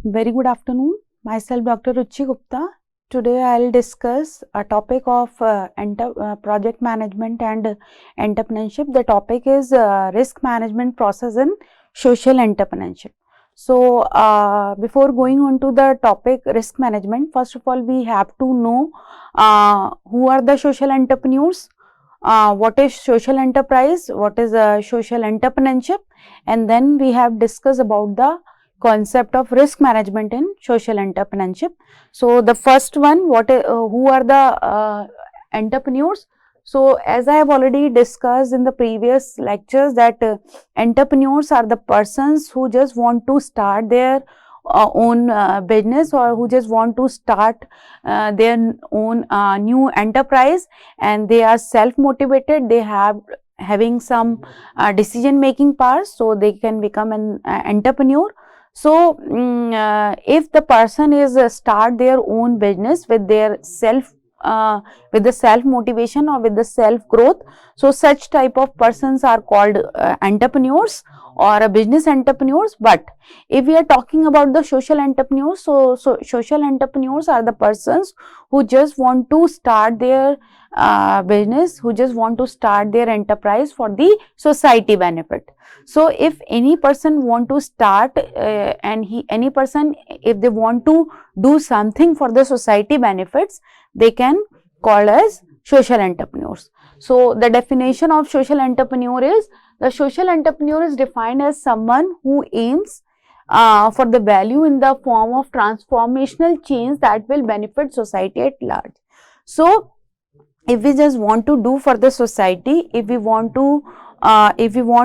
Very good afternoon. Myself Dr. Ruchi Gupta. Today I will discuss a topic of project management and entrepreneurship. The topic is risk management process in social entrepreneurship. So, before going on to the topic risk management, first of all we have to know who are the social entrepreneurs, what is social enterprise, what is social entrepreneurship, and then we have discussed about the concept of risk management in social entrepreneurship. So, the first one, who are the entrepreneurs? So, as I have already discussed in the previous lectures that entrepreneurs are the persons who just want to start their own business, or who just want to start their own new enterprise, and they are self motivated, they have having some decision making power, so they can become an entrepreneur. So, if the person is start their own business with their with the self motivation or with the self growth, so such type of persons are called entrepreneurs or a business entrepreneurs. But if we are talking about the social entrepreneurs, so social entrepreneurs are the persons who just want to start their business, who just want to start their enterprise for the society benefit. So, if any person want to start any person, if they want to do something for the society benefits, they can call as social entrepreneurs. So, the definition of social entrepreneur is, the social entrepreneur is defined as someone who aims for the value in the form of transformational change that will benefit society at large. So, if we just want to do for the society, if we want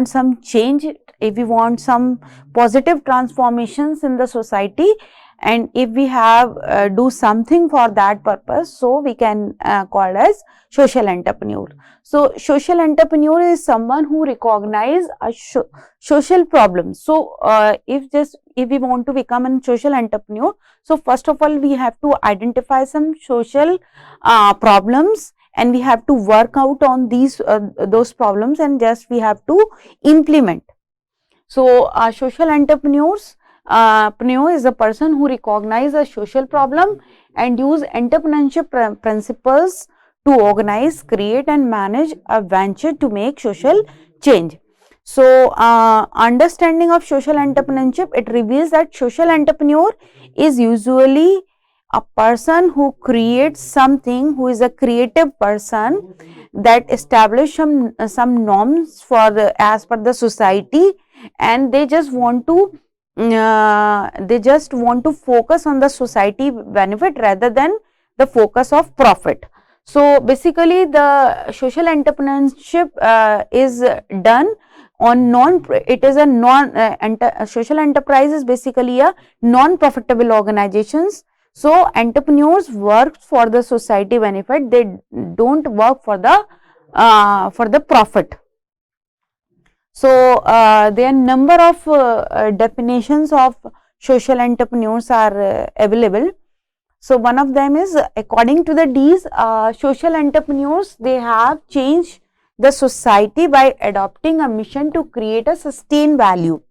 some change, if we want some positive transformations in the society, and if we have do something for that purpose, so we can call as social entrepreneur. So, social entrepreneur is someone who recognize a social problem. So, if we want to become a social entrepreneur, so first of all we have to identify some social problems, and we have to work out on these those problems, and just we have to implement. So, social entrepreneurs is a person who recognize a social problem and use entrepreneurship principles to organize, create and manage a venture to make social change. So, understanding of social entrepreneurship, it reveals that social entrepreneur is usually a person who creates something, who is a creative person that establish some norms for as per the society, and they just want to focus on the society benefit rather than the focus of profit. So, basically the social entrepreneurship is done on social enterprise is basically a non-profitable organizations. So, entrepreneurs work for the society benefit, they don't work for the profit. So, there are number of definitions of social entrepreneurs are available. So, one of them is, according to the D's, social entrepreneurs, they have changed the society by adopting a mission to create a sustained value.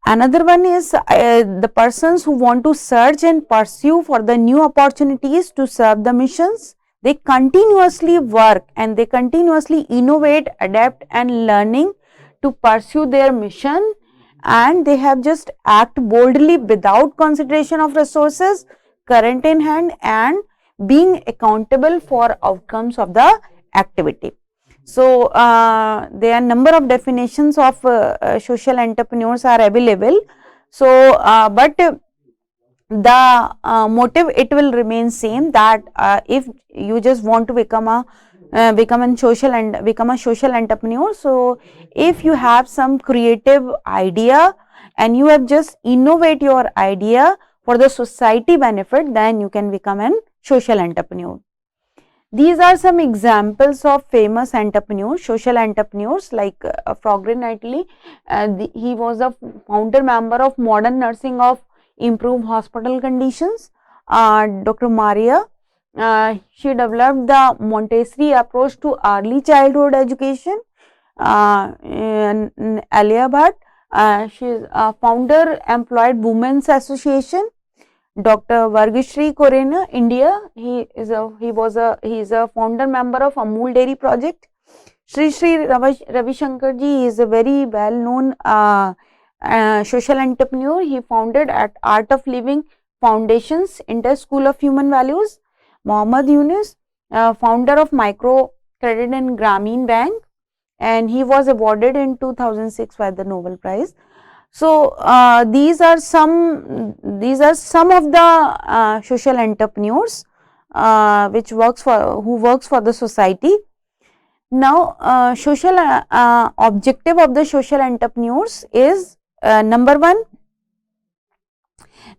Another one is the persons who want to search and pursue for the new opportunities to serve the missions. They continuously work and they continuously innovate, adapt and learning to pursue their mission, and they have just act boldly without consideration of resources current in hand and being accountable for outcomes of the activity. So, there are number of definitions of social entrepreneurs are available. So, but the motive, it will remain same, that if you just want to become a social entrepreneur, so if you have some creative idea and you have just innovate your idea for the society benefit, then you can become a social entrepreneur. These are some examples of famous entrepreneurs, social entrepreneurs, like Frogren Knightley. He was a founder member of Modern Nursing of Improved Hospital Conditions. Dr. Maria, she developed the Montessori approach to early childhood education. Alia Bhatt, She is a founder, Employed Women's Association. Dr. Vargheshri Korena, India. He is a founder member of Amul Dairy Project. Sri Ravi Shankar ji is a very well known social entrepreneur. He founded at Art of Living Foundations, Inter School of Human Values. Mohammad Yunus, founder of Micro Credit and Grameen Bank, and he was awarded in 2006 by the Nobel Prize. So these are some of the social entrepreneurs who works for the society. Now, social objective of the social entrepreneurs is number one,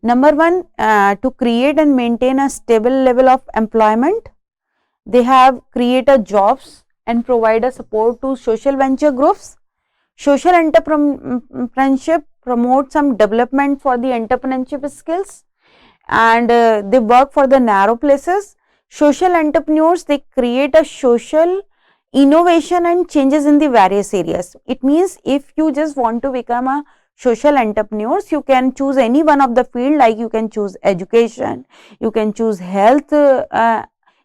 to create and maintain a stable level of employment. They have created jobs and provide a support to social venture groups. Social entrepreneurship promotes some development for the entrepreneurship skills, and they work for the narrow places. Social entrepreneurs, they create a social innovation and changes in the various areas. It means if you just want to become a social entrepreneurs, you can choose any one of the field, like you can choose education, you can choose health,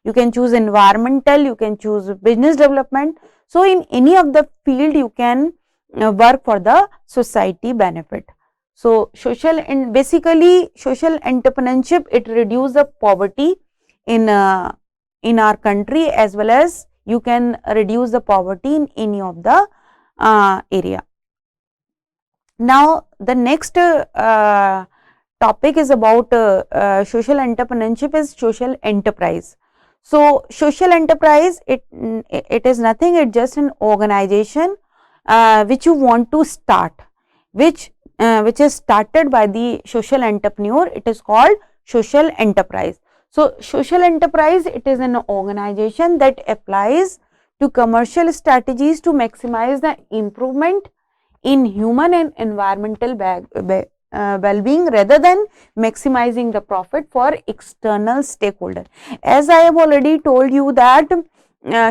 you can choose environmental, you can choose business development. So in any of the field you can work for the society benefit. So basically social entrepreneurship, it reduces the poverty in our country, as well as you can reduce the poverty in any of the area. Now the next topic is about social entrepreneurship is social enterprise. So social enterprise, it is nothing, it just an organization which you want to start, which is started by the social entrepreneur. It is called social enterprise. So social enterprise, it is an organization that applies to commercial strategies to maximize the improvement in human and environmental well-being, rather than maximizing the profit for external stakeholder. As I have already told you that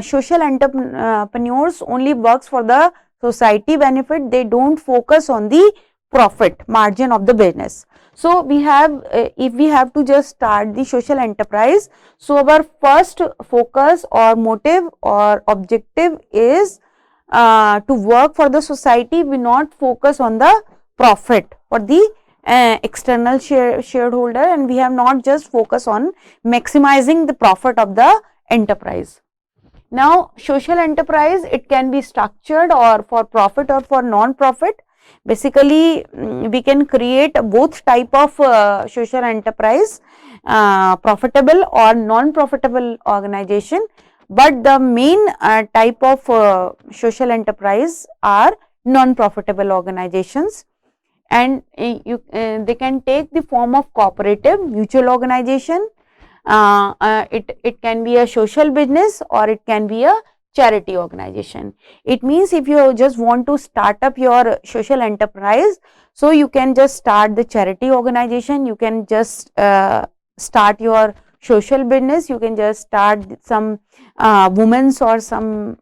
social entrepreneurs only works for the society benefit, they don't focus on the profit margin of the business. So we have, if we have to just start the social enterprise, so our first focus or motive or objective is to work for the society. We not focus on the profit for the external shareholder, and we have not just focus on maximizing the profit of the enterprise. Now social enterprise, it can be structured or for profit or for non-profit. Basically we can create both type of social enterprise, profitable or non-profitable organization, but the main type of social enterprise are non-profitable organizations, and they can take the form of cooperative, mutual organization. It can be a social business or it can be a charity organization. It means if you just want to start up your social enterprise, so you can just start the charity organization, you can just start your social business, you can just start some women's or some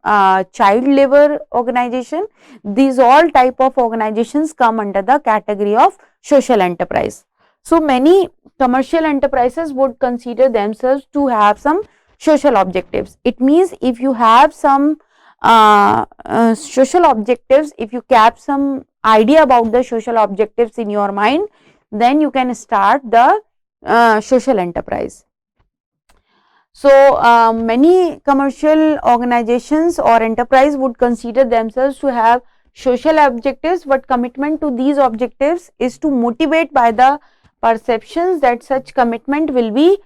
child labor organization. These all type of organizations come under the category of social enterprise. So many commercial enterprises would consider themselves to have some social objectives. It means if you have some social objectives, if you cap some idea about the social objectives in your mind, then you can start the social enterprise. So many commercial organizations or enterprise would consider themselves to have social objectives, but commitment to these objectives is to motivate by the perceptions that such commitment will be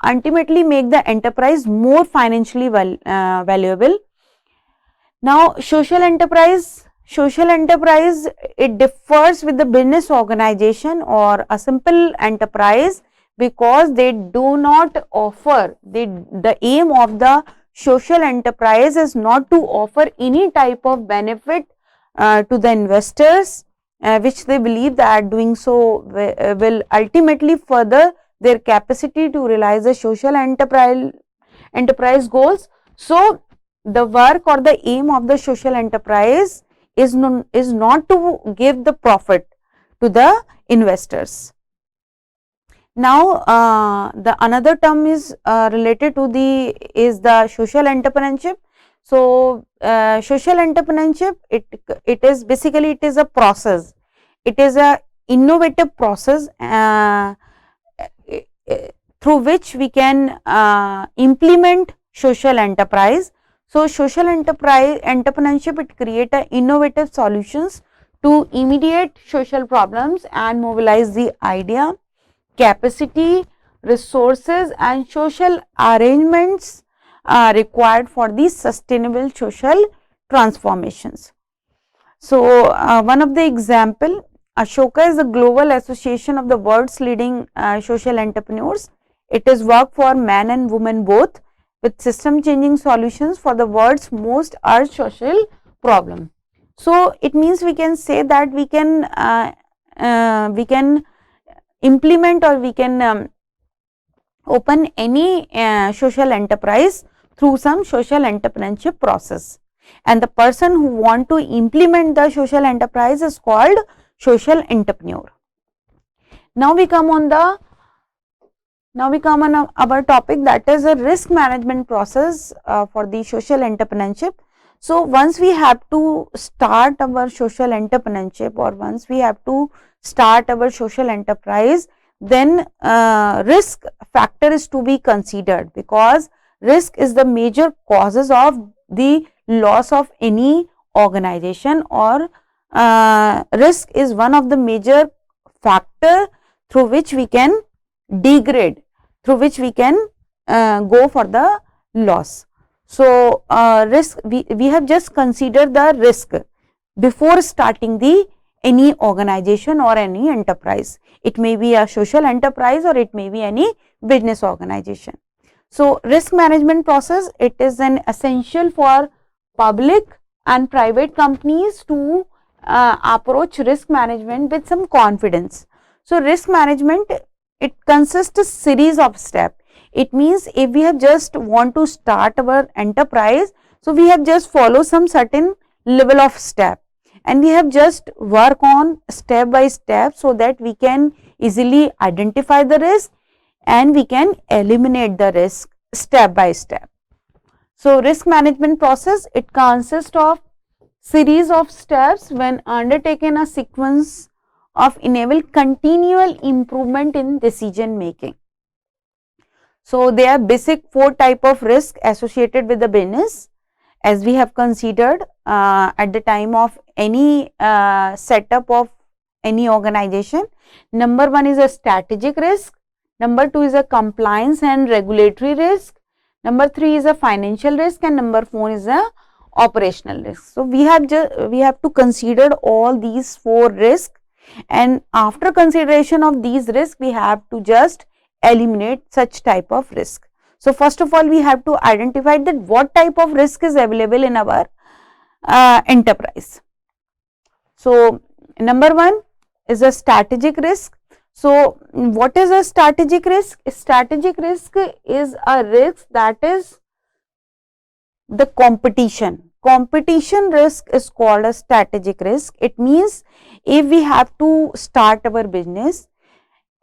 ultimately make the enterprise more financially valuable. Now social enterprise, it differs with the business organization or a simple enterprise, because they do not offer, the aim of the social enterprise is not to offer any type of benefit to the investors, which they believe that doing so will ultimately further their capacity to realize the social enterprise goals. So the work or the aim of the social enterprise is not to give the profit to the investors. Now, the another term is related to the social entrepreneurship. So, social entrepreneurship, it is basically, it is a process, it is a innovative process through which we can implement social enterprise. So, social entrepreneurship, it create a innovative solutions to immediate social problems and mobilize the idea, capacity, resources and social arrangements required for these sustainable social transformations. So, one of the example, Ashoka is a global association of the world's leading social entrepreneurs. It is work for men and women both, with system changing solutions for the world's most urgent social problem. So, it means we can say that we can implement, or we can open any social enterprise through some social entrepreneurship process, and the person who want to implement the social enterprise is called social entrepreneur. Now we come on our topic, that is a risk management process for the social entrepreneurship. So, once we have to start our social entrepreneurship, or once we have to start our social enterprise, then risk factor is to be considered, because risk is the major causes of the loss of any organization, or risk is one of the major factor through which we can degrade, through which we can go for the loss. So, risk, we have just considered the risk before starting the any organization or any enterprise. It may be a social enterprise or it may be any business organization. So, risk management process, it is an essential for public and private companies to approach risk management with some confidence. So, risk management, it consists a series of steps. It means if we have just want to start our enterprise, so we have just follow some certain level of step, and we have just work on step by step, so that we can easily identify the risk and we can eliminate the risk step by step. So, risk management process, it consists of series of steps when undertaken a sequence of enable continual improvement in decision making. So, there are basic 4 type of risk associated with the business, as we have considered at the time of any setup of any organization. Number 1 is a strategic risk, number 2 is a compliance and regulatory risk, number 3 is a financial risk, and number 4 is a operational risk. So, we have to consider all these 4 risks, and after consideration of these risks, we have to just eliminate such type of risk. So, first of all, we have to identify that what type of risk is available in our enterprise. So, number 1 is a strategic risk. So, what is a strategic risk? A strategic risk is a risk that is the competition. Competition risk is called a strategic risk. It means if we have to start our business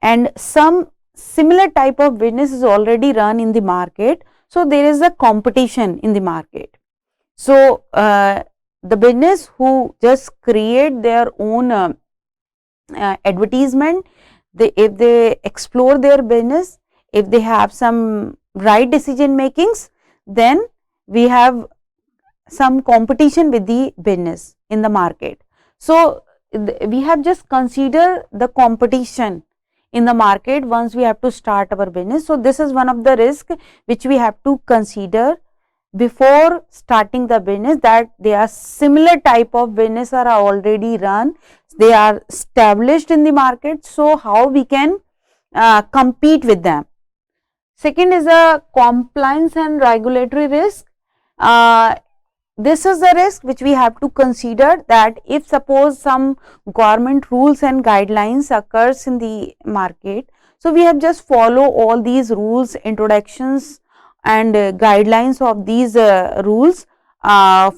and some similar type of business is already run in the market, so there is a competition in the market. So, the business who just create their own advertisement, if they explore their business, if they have some right decision makings, then we have some competition with the business in the market. So, we have just considered the competition in the market once we have to start our business. So, this is one of the risk which we have to consider before starting the business, that they are similar type of business are already run, they are established in the market. So, how we can compete with them. Second is a compliance and regulatory risk. This is the risk which we have to consider, that if suppose some government rules and guidelines occurs in the market, so we have just follow all these rules, introductions and guidelines of these rules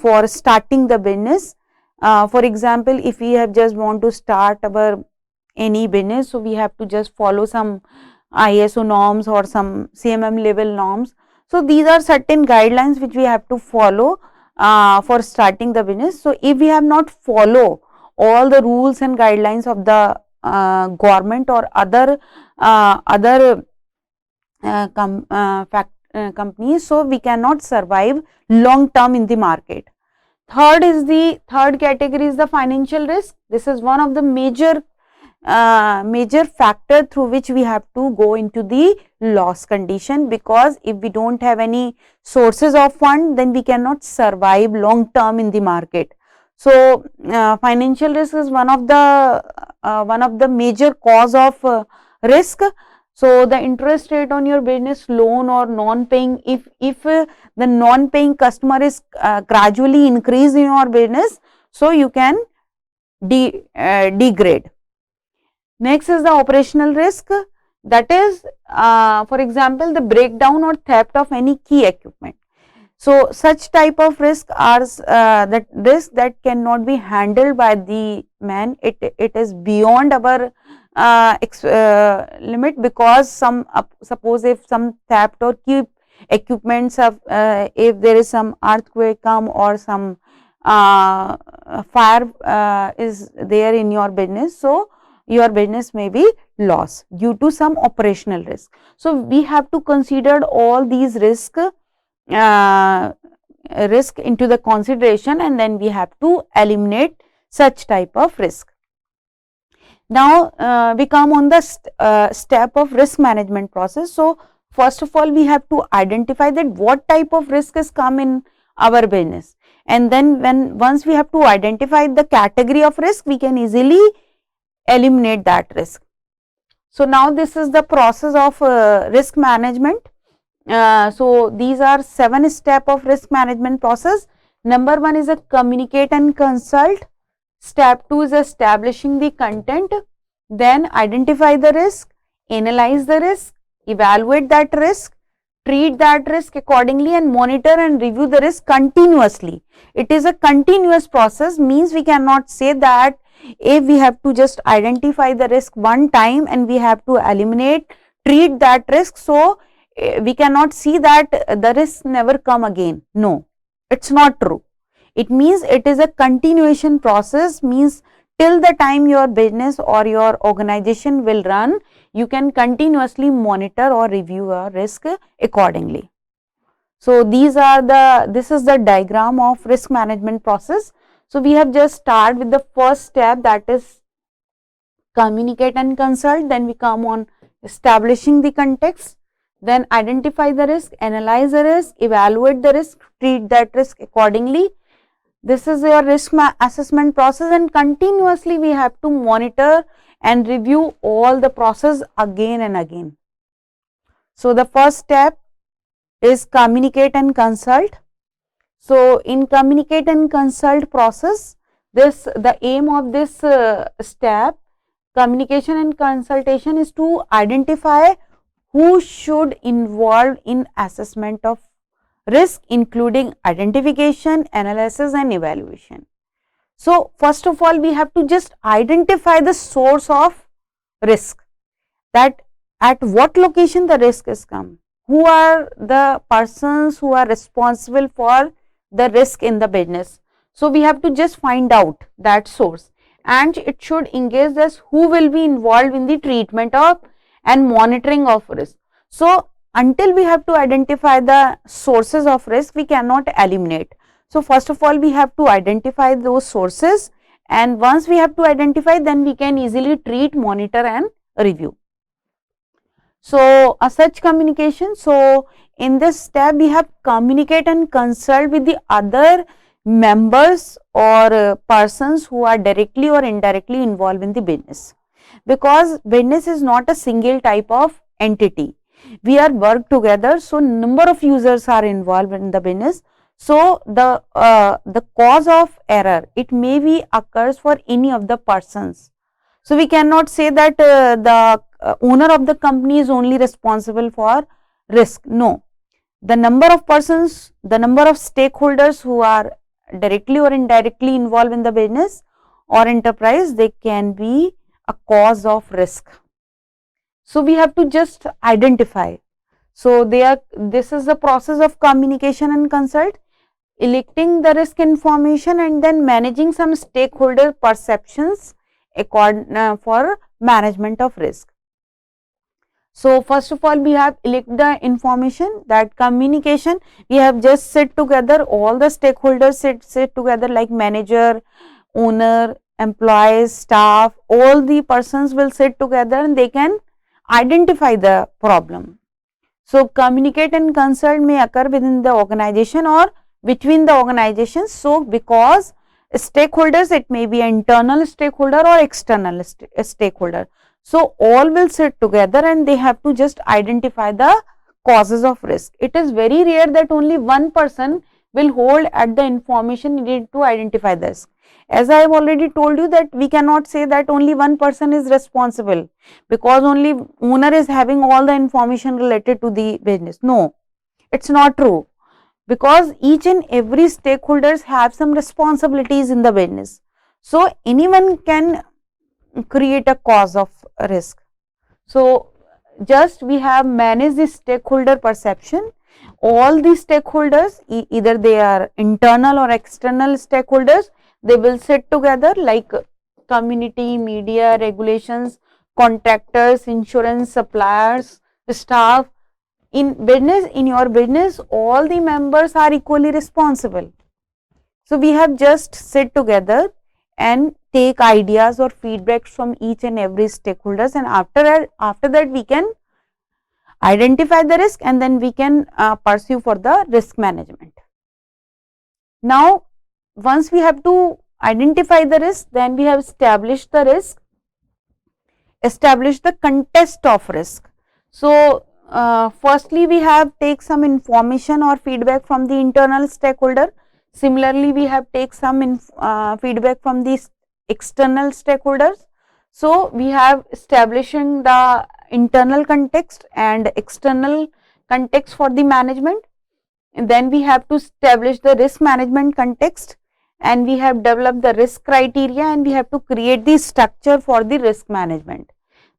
for starting the business, For example, if we have just want to start our any business, so we have to just follow some ISO norms or some CMM level norms. So these are certain guidelines which we have to follow for starting the business. So if we have not follow all the rules and guidelines of the government or other companies, so we cannot survive long term in the market. Third category is the financial risk. This is one of the major factor through which we have to go into the loss condition, because if we don't have any sources of fund, then we cannot survive long term in the market. So financial risk is one of the major cause of risk. So the interest rate on your business loan or non-paying, if the non-paying customer is gradually increase in your business, so you can degrade. Next is the operational risk, that is for example the breakdown or theft of any key equipment. So such type of risk are that risk that cannot be handled by the man. It is beyond our limit, because suppose if some theft or key equipments of if there is some earthquake come or some fire is there in your business, so your business may be lost due to some operational risk. So we have to consider all these risk into the consideration, and then we have to eliminate such type of risk. Now we come on the step of risk management process. So first of all, we have to identify that what type of risk is come in our business, and then once we have to identify the category of risk, we can easily eliminate that risk. So now this is the process of risk management. So these are 7 steps of risk management process. Number 1 is a communicate and consult. Step 2 is establishing the content. Then identify the risk, analyze the risk, evaluate that risk, treat that risk accordingly, and monitor and review the risk continuously. It is a continuous process, means we cannot say that if we have to just identify the risk one time and we have to eliminate, treat that risk, so we cannot see that the risk never come again. No, it's not true. It means it is a continuation process, means till the time your business or your organization will run, you can continuously monitor or review your risk accordingly. So this is the diagram of risk management process. So we have just started with the first step, that is communicate and consult. Then we come on establishing the context, then identify the risk, analyze the risk, evaluate the risk, treat that risk accordingly. This is your risk assessment process, and continuously we have to monitor and review all the process again and again. So the first step is communicate and consult. So in communicate and consult process, the aim of this step, communication and consultation, is to identify who should involve in assessment of risk, including identification, analysis and evaluation. So first of all, we have to just identify the source of risk, that at what location the risk is come, who are the persons who are responsible for the risk in the business. So we have to just find out that source, and it should engage us who will be involved in the treatment of and monitoring of risk. So until we have to identify the sources of risk, we cannot eliminate. So first of all, we have to identify those sources, and once we have to identify, then we can easily treat, monitor and review. So such communication. So in this step, we have communicate and consult with the other members or persons who are directly or indirectly involved in the business, because business is not a single type of entity. We are work together, so number of users are involved in the business. So the cause of error, it may be occurs for any of the persons. So we cannot say that the owner of the company is only responsible for risk. No, the number of persons, the number of stakeholders who are directly or indirectly involved in the business or enterprise, they can be a cause of risk. So we have to just identify. So this is the process of communication and consult, electing the risk information and then managing some stakeholder perceptions for management of risk. So first of all, we have elect the information, that communication, we have just sit together, all the stakeholders sit together like manager, owner, employees, staff, all the persons will sit together and they can identify the problem. So communicate and consult may occur within the organization or between the organizations. So because stakeholders, it may be internal stakeholder or external stakeholder. So all will sit together and they have to just identify the causes of risk. It is very rare that only one person will hold at the information needed to identify this. As I have already told you that we cannot say that only one person is responsible because only owner is having all the information related to the business. No, it's not true, because each and every stakeholders have some responsibilities in the business. So anyone can create a cause of risk. So just we have managed the stakeholder perception. All the stakeholders, either they are internal or external stakeholders, they will sit together like community, media, regulations, contractors, insurance, suppliers, staff. In business, in your business, all the members are equally responsible. So we have just sit together and take ideas or feedbacks from each and every stakeholders, and after that we can identify the risk and then we can pursue for the risk management. Now once we have to identify the risk, then we have established the risk, establish the context of risk. So firstly we have take some information or feedback from the internal stakeholder. Similarly we have take some feedback from the external stakeholders. So we have establishing the internal context and external context for the management, and then we have to establish the risk management context, and we have developed the risk criteria, and we have to create the structure for the risk management.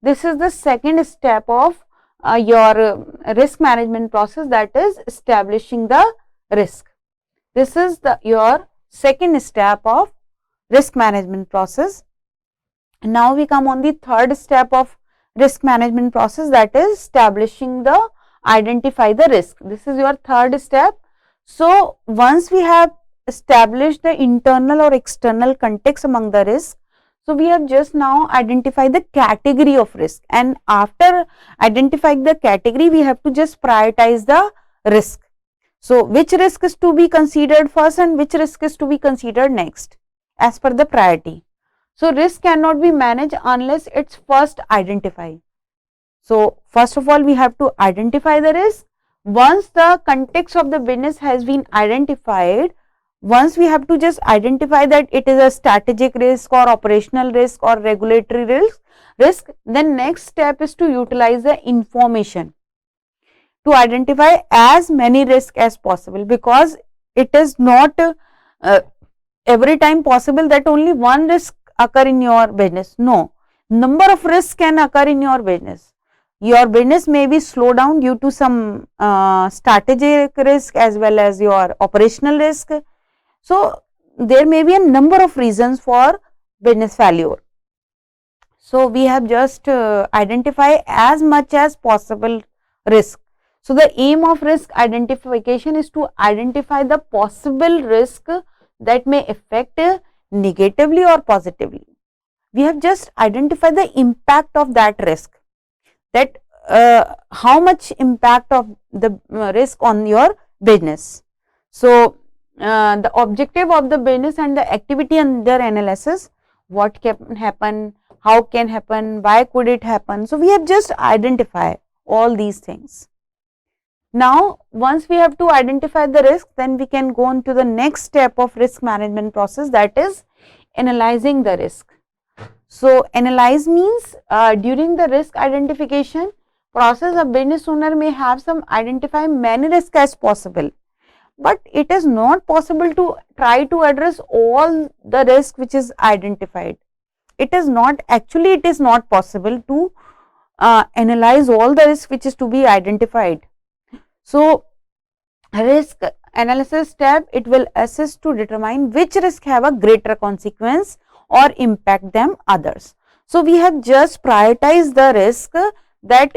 This is the second step of your risk management process, that is establishing the risk. This is your second step of risk management process. Now we come on the third step of risk management process, that is establishing the identify the risk. This is your third step. So once we have established the internal or external context among the risk, so we have just now identified the category of risk, and after identifying the category we have to just prioritize the risk. So which risk is to be considered first and which risk is to be considered next as per the priority. So risk cannot be managed unless it's first identified. So first of all we have to identify the risk. Once the context of the business has been identified, once we have to just identify that it is a strategic risk or operational risk or regulatory risk, then next step is to utilize the information to identify as many risks as possible, because it is not every time possible that only one risk occur in your business. No, number of risks can occur in your business. Your business may be slowed down due to some strategic risk as well as your operational risk. So there may be a number of reasons for business failure. So we have just identify as much as possible risk. So the aim of risk identification is to identify the possible risk that may affect negatively or positively. We have just identified the impact of that risk, that how much impact of the risk on your business. So the objective of the business and the activity under analysis, what can happen, how can happen, why could it happen. So we have just identified all these things. Now once we have to identify the risk, then we can go on to the next step of risk management process, that is analyzing the risk. So analyze means during the risk identification process, a business owner may have some identify many risks as possible, but it is not possible to try to address all the risk which is identified. It is not possible to analyze all the risk which is to be identified. So, risk analysis step, it will assist to determine which risk have a greater consequence or impact than others. So, we have just prioritized the risk that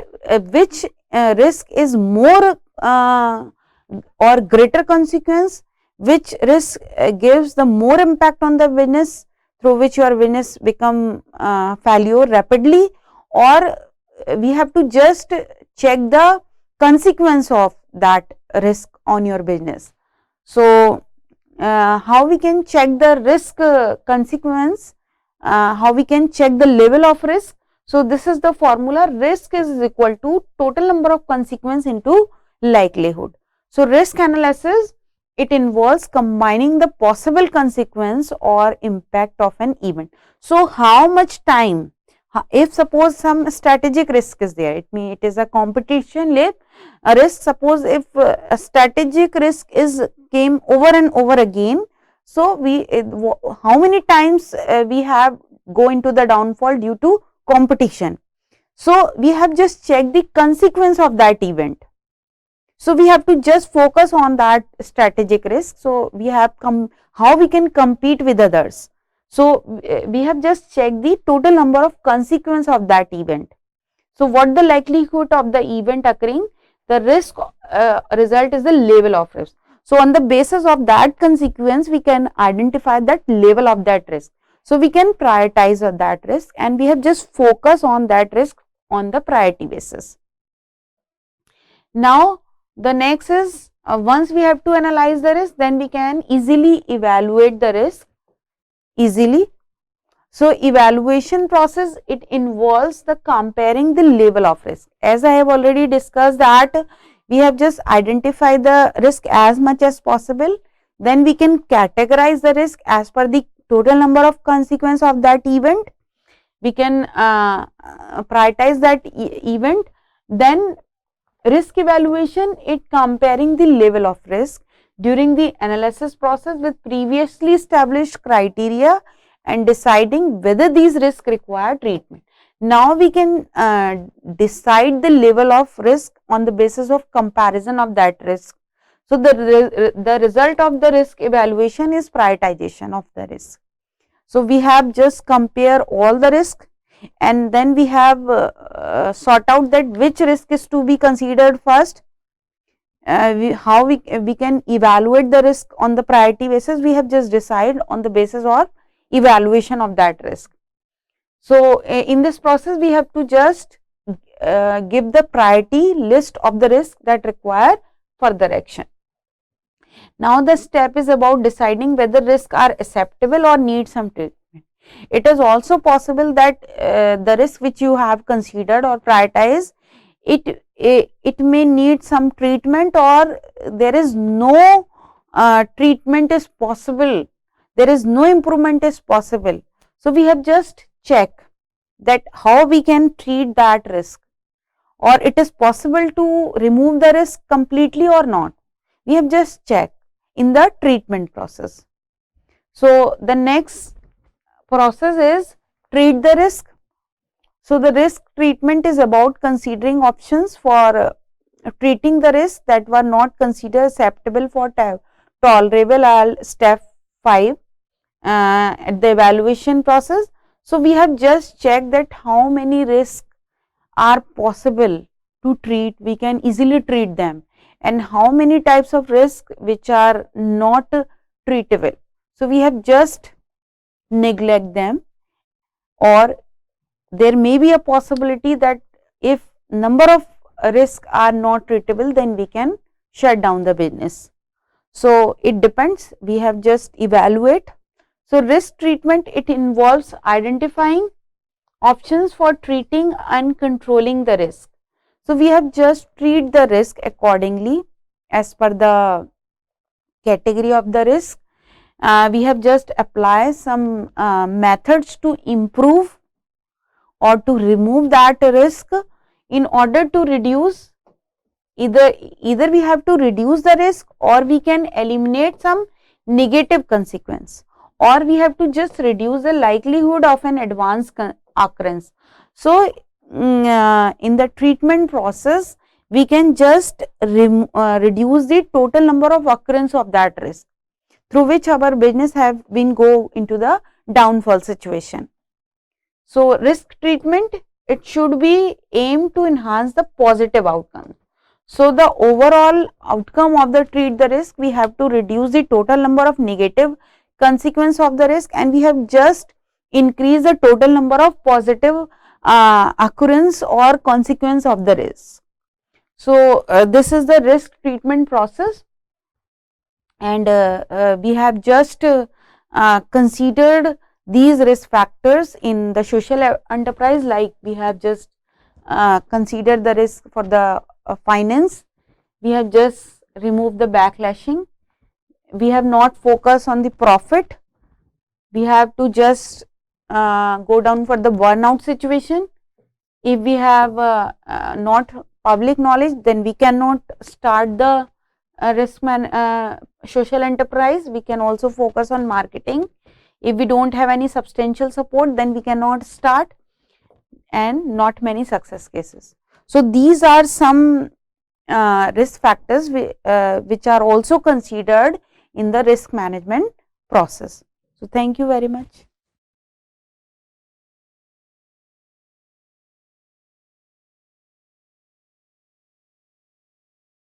which risk is more or greater consequence, which risk gives the more impact on the business, through which your business become failure rapidly, or we have to just check the consequence of that risk on your business. So, how we can check the risk consequence, how we can check the level of risk. So, this is the formula, risk is equal to total number of consequence into likelihood. So, risk analysis, it involves combining the possible consequence or impact of an event. So, how much time, if suppose some strategic risk is there, it is a competition risk. Suppose if a strategic risk is came over and over again, so we how many times we have go into the downfall due to competition. So, we have just checked the consequence of that event. So, we have to just focus on that strategic risk. So, we have how we can compete with others. So, we have just checked the total number of consequence of that event. So, what the likelihood of the event occurring, the risk result is the level of risk. So, on the basis of that consequence, we can identify that level of that risk. So, we can prioritize that risk, and we have just focus on that risk on the priority basis. Now, the next is once we have to analyze the risk, then we can easily evaluate the risk easily. So, evaluation process, it involves the comparing the level of risk. As I have already discussed that we have just identified the risk as much as possible, then we can categorize the risk as per the total number of consequence of that event. We can prioritize that event. Then risk evaluation, it comparing the level of risk during the analysis process with previously established criteria and deciding whether these risks require treatment. Now, we can decide the level of risk on the basis of comparison of that risk. So, the result of the risk evaluation is prioritization of the risk. So, we have just compare all the risk, and then we have sort out that which risk is to be considered first. How we can evaluate the risk on the priority basis, we have just decided on the basis of evaluation of that risk. So, in this process, we have to just give the priority list of the risk that require further action. Now, the step is about deciding whether risks are acceptable or need some treatment. It is also possible that the risk which you have considered or prioritized, it may need some treatment, or there is no treatment is possible, there is no improvement is possible. So, we have just check that how we can treat that risk, or it is possible to remove the risk completely or not. We have just checked in the treatment process. So, the next process is treat the risk. So, the risk treatment is about considering options for treating the risks that were not considered acceptable for tolerable. Step 5 at the evaluation process. So, we have just checked that how many risks are possible to treat, we can easily treat them, and how many types of risk which are not treatable. So, we have just neglect them, or there may be a possibility that if number of risks are not treatable, then we can shut down the business. So, it depends, we have just evaluate. So, risk treatment, it involves identifying options for treating and controlling the risk. So, we have just treat the risk accordingly as per the category of the risk. We have just apply some methods to improve or to remove that risk in order to reduce either we have to reduce the risk, or we can eliminate some negative consequence, or we have to just reduce the likelihood of an advanced occurrence. So in the treatment process, we can just reduce the total number of occurrence of that risk, through which our business have been go into the downfall situation. So risk treatment, it should be aimed to enhance the positive outcome. So the overall outcome of the treat the risk, we have to reduce the total number of negative consequence of the risk, and we have just increase the total number of positive occurrence or consequence of the risk. So this is the risk treatment process, and we have just considered these risk factors in the social enterprise, like we have just considered the risk for the finance, we have just removed the backlashing, we have not focused on the profit, we have to just go down for the burnout situation. If we have not public knowledge, then we cannot start the social enterprise. We can also focus on marketing. If we don't have any substantial support, then we cannot start, and not many success cases. So these are some risk factors which are also considered in the risk management process. So thank you very much.